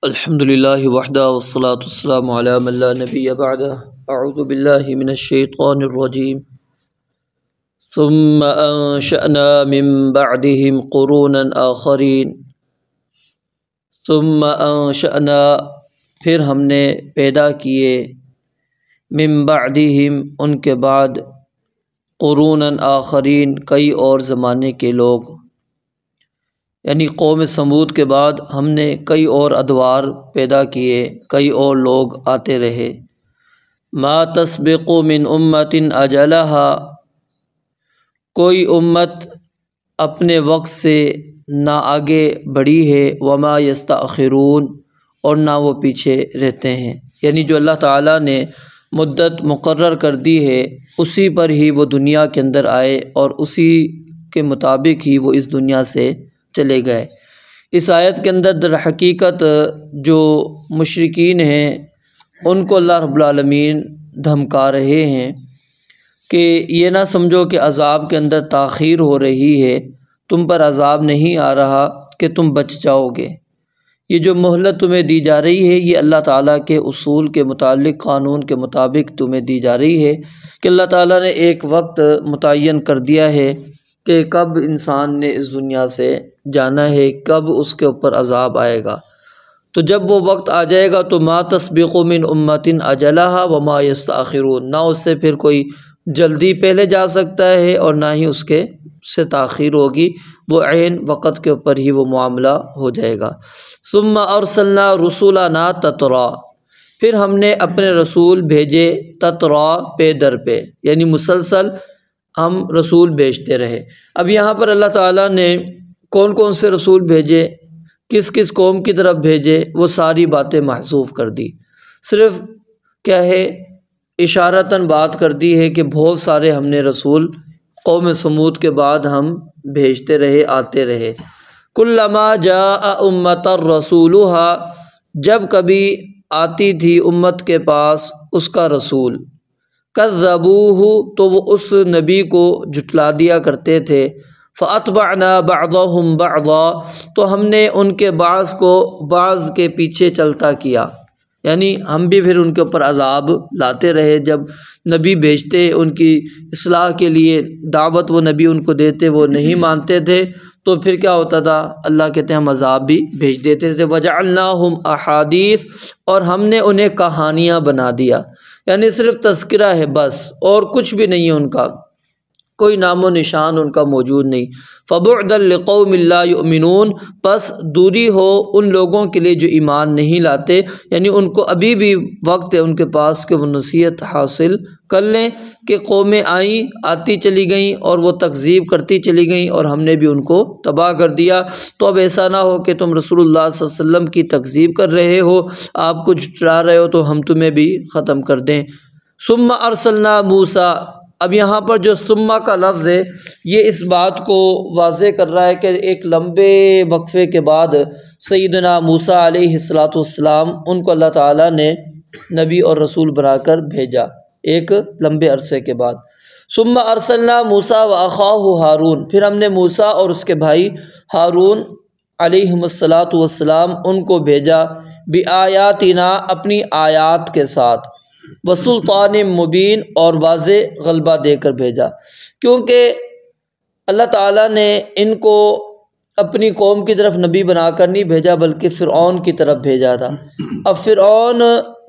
الحمد للہ وحدہ والصلاة والسلام علی من لا نبی بعدہ اعوذ باللہ من الشیطان الرجیم ثم انشأنا من بعدهم قرونا آخرین ثم انشأنا پھر ہم نے پیدا کیے من بعدهم ان کے بعد قرونا آخرین کئی اور زمانے کے لوگ، یعنی قوم سمود کے بعد ہم نے کئی اور ادوار پیدا کیے، کئی اور لوگ آتے رہے۔ ما تسبق من امت اجلہا، کوئی امت اپنے وقت سے نہ آگے بڑھی ہے، وما یستأخرون، اور نہ وہ پیچھے رہتے ہیں، یعنی جو اللہ تعالیٰ نے مدت مقرر کر دی ہے اسی پر ہی وہ دنیا کے اندر آئے اور اسی کے مطابق ہی وہ اس دنیا سے چلے گئے۔ اس آیت کے اندر در حقیقت جو مشرکین ہیں ان کو اللہ رب العالمین دھمکا رہے ہیں کہ یہ نہ سمجھو کہ عذاب کے اندر تاخیر ہو رہی ہے، تم پر عذاب نہیں آ رہا کہ تم بچ جاؤ گے۔ یہ جو مہلت تمہیں دی جا رہی ہے یہ اللہ تعالیٰ کے اصول کے متعلق، قانون کے مطابق تمہیں دی جا رہی ہے کہ اللہ تعالیٰ نے ایک وقت متعین کر دیا ہے کہ کب انسان نے اس دنیا سے جانا ہے، کب اس کے اوپر عذاب آئے گا۔ تو جب وہ وقت آ جائے گا تو ما تسبق من امت اجلہا وما یستأخرون، نہ اس سے پھر کوئی جلدی پہلے جا سکتا ہے اور نہ ہی اس کے سے تاخیر ہوگی، وہ عین وقت کے اوپر ہی وہ معاملہ ہو جائے گا۔ ثم ارسلنا رسولنا تترا، پھر ہم نے اپنے رسول بھیجے تترا پے در پہ، یعنی مسلسل ہم رسول بھیجتے رہے۔ اب یہاں پر اللہ تعالیٰ نے کون کون سے رسول بھیجے، کس کس قوم کی طرف بھیجے، وہ ساری باتیں محذوف کر دی، صرف کیا ہے اشارتاً بات کر دی ہے کہ بہت سارے ہم نے رسول قوم سمود کے بعد ہم بھیجتے رہے، آتے رہے۔ کلما جاء امۃ رسولھا، جب کبھی آتی تھی امت کے پاس اس کا رسول، کذبوہ، تو وہ اس نبی کو جھٹلا دیا کرتے تھے، فاتبعنا بعضهم بعضا، تو ہم نے ان کے بعض کو بعض کے پیچھے چلتا کیا، یعنی ہم بھی پھر ان کے اوپر عذاب لاتے رہے۔ جب نبی بھیجتے ان کی اصلاح کے لیے، دعوت وہ نبی ان کو دیتے، وہ نہیں مانتے تھے تو پھر کیا ہوتا تھا، اللہ کہتے ہیں ہم عذاب بھی بھیج دیتے تھے۔ وجعلناہم احادیث، اور ہم نے انہیں کہانیاں بنا دیا، یعنی صرف تذکرہ ہے بس، اور کچھ بھی نہیں ہے، ان کا کوئی نام و نشان ان کا موجود نہیں۔ فبعدا لقوم لا یؤمنون، پس دوری ہو ان لوگوں کے لیے جو ایمان نہیں لاتے، یعنی ان کو ابھی بھی وقت ہے ان کے پاس کہ وہ نصیحت حاصل کر لیں کہ قومیں آئیں، آتی چلی گئیں اور وہ تکذیب کرتی چلی گئیں اور ہم نے بھی ان کو تباہ کر دیا۔ تو اب ایسا نہ ہو کہ تم رسول اللہ صلی اللہ علیہ وسلم کی تکذیب کر رہے ہو، آپ کو جھٹلا رہے ہو تو ہم تمہیں بھی ختم کر دیں۔ ثم ارسلنا موسیٰ، اب یہاں پر جو ثم کا لفظ ہے یہ اس بات کو واضح کر رہا ہے کہ ایک لمبے وقفے کے بعد سیدنا موسیٰ علیہ السلام ان کو اللہ تعالیٰ نے نبی اور رسول بنا کر بھیجا ایک لمبے عرصے کے بعد۔ ثم ارسلنا موسیٰ واخاہ ہارون، پھر ہم نے موسیٰ اور اس کے بھائی ہارون علیہم السلام ان کو بھیجا، بآیاتنا، اپنی آیات کے ساتھ، وسلطان مبین، اور واضح غلبہ دے کر بھیجا، کیونکہ اللہ تعالیٰ نے ان کو اپنی قوم کی طرف نبی بنا کر نہیں بھیجا بلکہ فرعون کی طرف بھیجا تھا۔ اب فرعون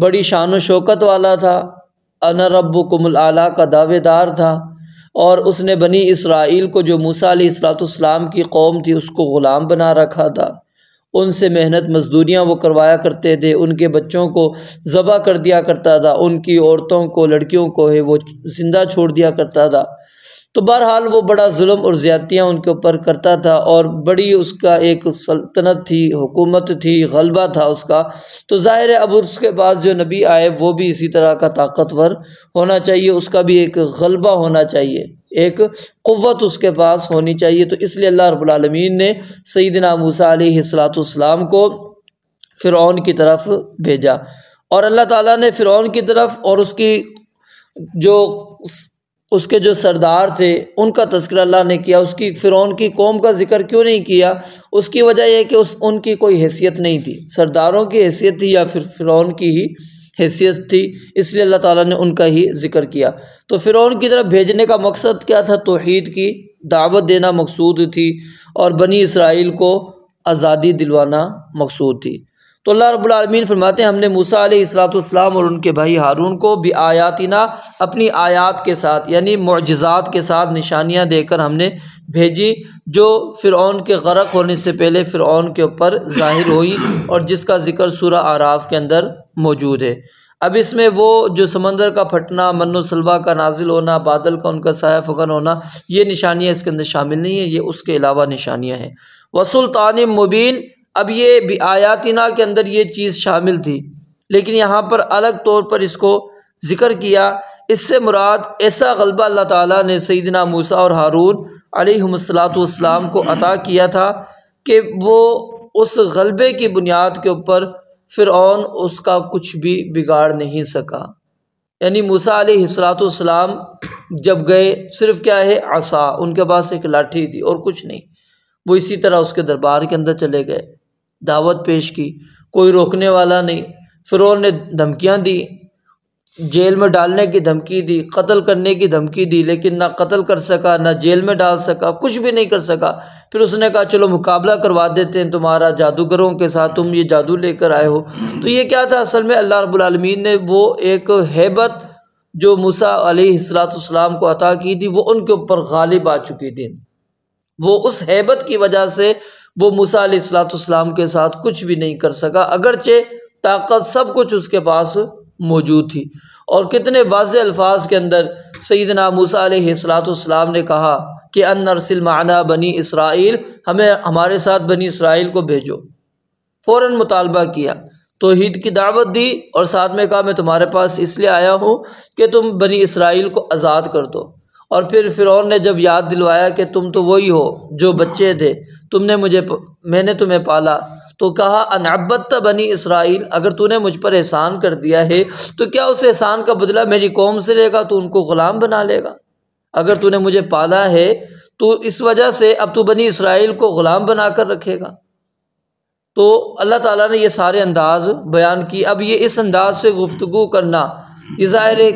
بڑی شان و شوکت والا تھا، انا ربکم الاعلیٰ کا دعوے دار تھا، اور اس نے بنی اسرائیل کو جو موسیٰ علیہ السلام کی قوم تھی اس کو غلام بنا رکھا تھا، ان سے محنت مزدوریاں وہ کروایا کرتے تھے، ان کے بچوں کو ذبح کر دیا کرتا تھا، ان کی عورتوں کو، لڑکیوں کو ہے وہ زندہ چھوڑ دیا کرتا تھا۔ تو بہرحال وہ بڑا ظلم اور زیادتیاں ان کے اوپر کرتا تھا، اور بڑی اس کا ایک سلطنت تھی، حکومت تھی، غلبہ تھا اس کا۔ تو ظاہر ہے اب اس کے بعد جو نبی آئے وہ بھی اسی طرح کا طاقتور ہونا چاہیے، اس کا بھی ایک غلبہ ہونا چاہیے، ایک قوت اس کے پاس ہونی چاہیے۔ تو اس لیے اللہ رب العالمین نے سیدنا موسیٰ علیہ السلام کو فرعون کی طرف بھیجا، اور اللہ تعالیٰ نے فرعون کی طرف اور اس کی جو اس کے جو سردار تھے ان کا تذکرہ اللہ نے کیا، اس کی فرعون کی قوم کا ذکر کیوں نہیں کیا؟ اس کی وجہ یہ کہ ان کی کوئی حیثیت نہیں تھی، سرداروں کی حیثیت تھی یا پھر فرعون کی ہی حیثیت تھی، اس لیے اللہ تعالیٰ نے ان کا ہی ذکر کیا۔ تو فرعون کی طرف بھیجنے کا مقصد کیا تھا؟ توحید کی دعوت دینا مقصود تھی، اور بنی اسرائیل کو آزادی دلوانا مقصود تھی۔ تو اللہ رب العالمین فرماتے ہیں ہم نے موسیٰ علیہ السلام اور ان کے بھائی ہارون کو بآیاتنا اپنی آیات کے ساتھ یعنی معجزات کے ساتھ نشانیاں دے کر ہم نے بھیجی، جو فرعون کے غرق ہونے سے پہلے فرعون کے اوپر ظاہر ہوئی، اور جس کا ذکر سورہ اعراف کے اندر موجود ہے۔ اب اس میں وہ جو سمندر کا پھٹنا، من و سلویٰ کا نازل ہونا، بادل کا ان کا سایہ فکن ہونا، یہ نشانیاں اس کے اندر شامل نہیں ہیں، یہ اس کے علاوہ نشانیاں ہیں۔ وسلطان مبین، اب یہ بآیاتنا کے اندر یہ چیز شامل تھی، لیکن یہاں پر الگ طور پر اس کو ذکر کیا۔ اس سے مراد ایسا غلبہ اللہ تعالیٰ نے سیدنا موسیٰ اور ہارون علیہم السلام کو عطا کیا تھا کہ وہ اس غلبے کی بنیاد کے اوپر فرعون اس کا کچھ بھی بگاڑ نہیں سکا۔ یعنی موسیٰ علیہ السلام جب گئے، صرف کیا ہے؟ عصا، ان کے پاس ایک لاٹھی تھی اور کچھ نہیں۔ وہ اسی طرح اس کے دربار کے اندر چلے گئے، دعوت پیش کی، کوئی روکنے والا نہیں۔ فرعون نے دھمکیاں دی، جیل میں ڈالنے کی دھمکی دی، قتل کرنے کی دھمکی دی، لیکن نہ قتل کر سکا، نہ جیل میں ڈال سکا، کچھ بھی نہیں کر سکا۔ پھر اس نے کہا چلو مقابلہ کروا دیتے ہیں تمہارا جادوگروں کے ساتھ، تم یہ جادو لے کر آئے ہو۔ تو یہ کیا تھا؟ اصل میں اللہ رب العالمین نے وہ ایک ہیبت جو موسیٰ علیہ السلام کو عطا کی تھی، وہ ان کے اوپر غالب آ چکی تھی۔ وہ اس ہیبت کی وجہ سے وہ موسیٰ علیہ السلام کے ساتھ کچھ بھی نہیں کر سکا، اگرچہ طاقت سب کچھ اس کے پاس موجود تھی۔ اور کتنے واضح الفاظ کے اندر سیدنا موسیٰ علیہ السلام نے کہا کہ ان ارسل معنا بنی اسرائیل، ہمیں ہمارے ساتھ بنی اسرائیل کو بھیجو۔ فوراً مطالبہ کیا، توحید کی دعوت دی، اور ساتھ میں کہا میں تمہارے پاس اس لیے آیا ہوں کہ تم بنی اسرائیل کو آزاد کر دو۔ اور پھر فرعون نے جب یاد دلوایا کہ تم تو وہی ہو جو بچے تھے، میں نے تمہیں پالا، تو کہا ان عبدت بنی اسرائیل، اگر تو نے مجھ پر احسان کر دیا ہے تو کیا اس احسان کا بدلہ میری قوم سے لے گا؟ تو ان کو غلام بنا لے گا۔ اگر تو نے مجھے پالا ہے تو اس وجہ سے اب تو بنی اسرائیل کو غلام بنا کر رکھے گا۔ تو اللہ تعالیٰ نے یہ سارے انداز بیان کی۔ اب یہ اس انداز سے گفتگو کرنا یہ ظاہر ہے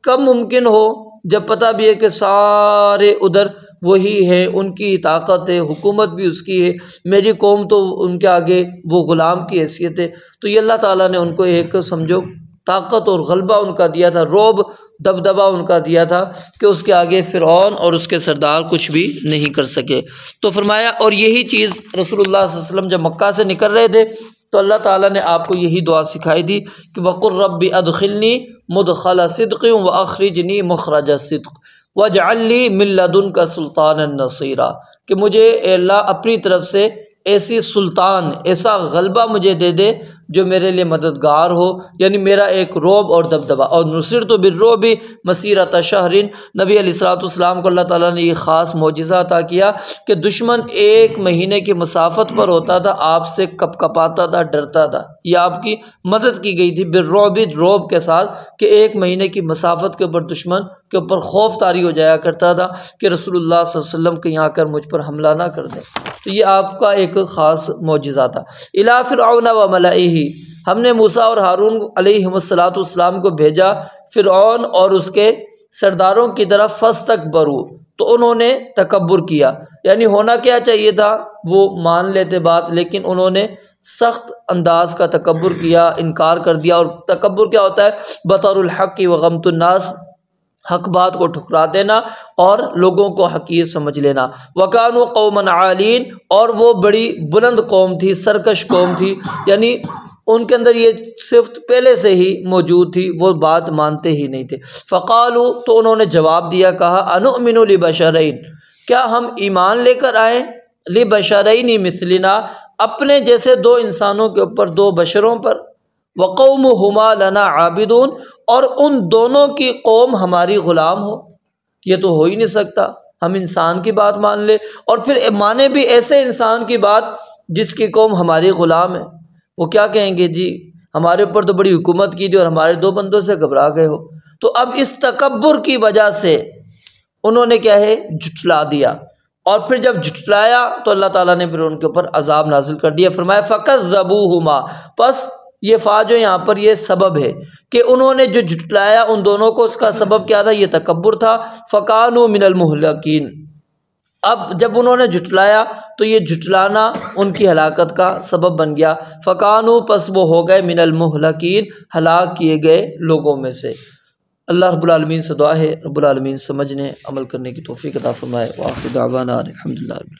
کب ممکن ہو جب پتہ بھی ہے کہ سارے ادھر وہی ہے، ان کی طاقت ہے، حکومت بھی اس کی ہے، میری قوم تو ان کے آگے وہ غلام کی حیثیت ہے۔ تو یہ اللہ تعالیٰ نے ان کو ایک سمجھو طاقت اور غلبہ ان کا دیا تھا، رعب دبدبہ ان کا دیا تھا کہ اس کے آگے فرعون اور اس کے سردار کچھ بھی نہیں کر سکے۔ تو فرمایا، اور یہی چیز رسول اللہ صلی اللہ علیہ وسلم جب مکہ سے نکل رہے تھے تو اللہ تعالیٰ نے آپ کو یہی دعا سکھائی تھی کہ وَقُلْ رَبِّ أَدْخِلْنِي مُدْخَلَ صِدْقٍ وَأَخْرِجْنِي مُخْرَجَ صِدْقٍ وَاجْعَلْ لِي مِن لَّدُنْكَ سُلْطَانًا نَصِيرًا، کہ مجھے اے اللہ اپنی طرف سے ایسی سلطان، ایسا غلبہ مجھے دے دے جو میرے لیے مددگار ہو، یعنی میرا ایک رعب اور دبدبہ۔ اور نصرت بالرعب مسیرۃ شہر، نبی علیہ السلام کو اللہ تعالیٰ نے یہ خاص معجزہ عطا کیا کہ دشمن 1 مہینے کی مسافت پر ہوتا تھا، آپ سے کپ کپاتا تھا، ڈرتا تھا۔ یہ آپ کی مدد کی گئی تھی بالرعب، رعب کے ساتھ، کہ 1 مہینے کی مسافت کے اوپر دشمن کے اوپر خوف طاری ہو جایا کرتا تھا کہ رسول اللہ صلی اللہ علیہ وسلم کہیں آ کر مجھ پر حملہ نہ کر دیں۔ تو یہ آپ کا ایک خاص معجزہ تھا۔ الی فرعون و ملئہ، ہم نے موسیٰ اور ہارون علیہم السلام کو بھیجا فرعون اور اس کے سرداروں کی طرف، فاستکبروا، تو انہوں نے تکبر کیا۔ یعنی ہونا کیا چاہیے تھا، وہ مان لیتے بات، لیکن انہوں نے سخت انداز کا تکبر کیا، انکار کر دیا۔ اور تکبر کیا ہوتا ہے؟ بطر الحق وغمط الناس، حق بات کو ٹھکرا دینا اور لوگوں کو حقیر سمجھ لینا۔ وَكَانُوا قَوْمًا عَالِينَ، اور وہ بڑی بلند قوم تھی، سرکش قوم تھی، یعنی ان کے اندر یہ صفت پہلے سے ہی موجود تھی، وہ بات مانتے ہی نہیں تھے۔ فقالوا، تو انہوں نے جواب دیا، کہا انؤمن لبشرین، کیا ہم ایمان لے کر آئیں، لبشرین مثلنا، اپنے جیسے 2 انسانوں کے اوپر، 2 بشروں پر، وقومہما لنا عابدون، اور ان دونوں کی قوم ہماری غلام ہو۔ یہ تو ہو ہی نہیں سکتا، ہم انسان کی بات مان لے، اور پھر مانے بھی ایسے انسان کی بات جس کی قوم ہماری غلام ہے۔ وہ کیا کہیں گے، جی ہمارے اوپر تو بڑی حکومت کی تھی اور ہمارے 2 بندوں سے گھبرا گئے ہو۔ تو اب اس تکبر کی وجہ سے انہوں نے کیا ہے جھٹلا دیا، اور پھر جب جھٹلایا تو اللہ تعالیٰ نے پھر ان کے اوپر عذاب نازل کر دیا۔ فرمایا فَكَذَّبُوهُمَا، پس یہ فا جو یہاں پر یہ سبب ہے کہ انہوں نے جو جھٹلایا ان دونوں کو، اس کا سبب کیا تھا؟ یہ تکبر تھا۔ فَكَانُوا مِنَ الْمُهْلَكِينَ، اب جب انہوں نے جھٹلایا تو یہ جھٹلانا ان کی ہلاکت کا سبب بن گیا۔ فَكَانُوا، پس وہ ہو گئے مِنَ الْمُهْلَكِينَ، ہلاک کیے گئے لوگوں میں سے۔ اللہ رب العالمین سے دعا ہے رب العالمین سمجھنے عمل کرنے کی توفیق عطا فرمائے۔ وآخر دعوانا الحمدللہ۔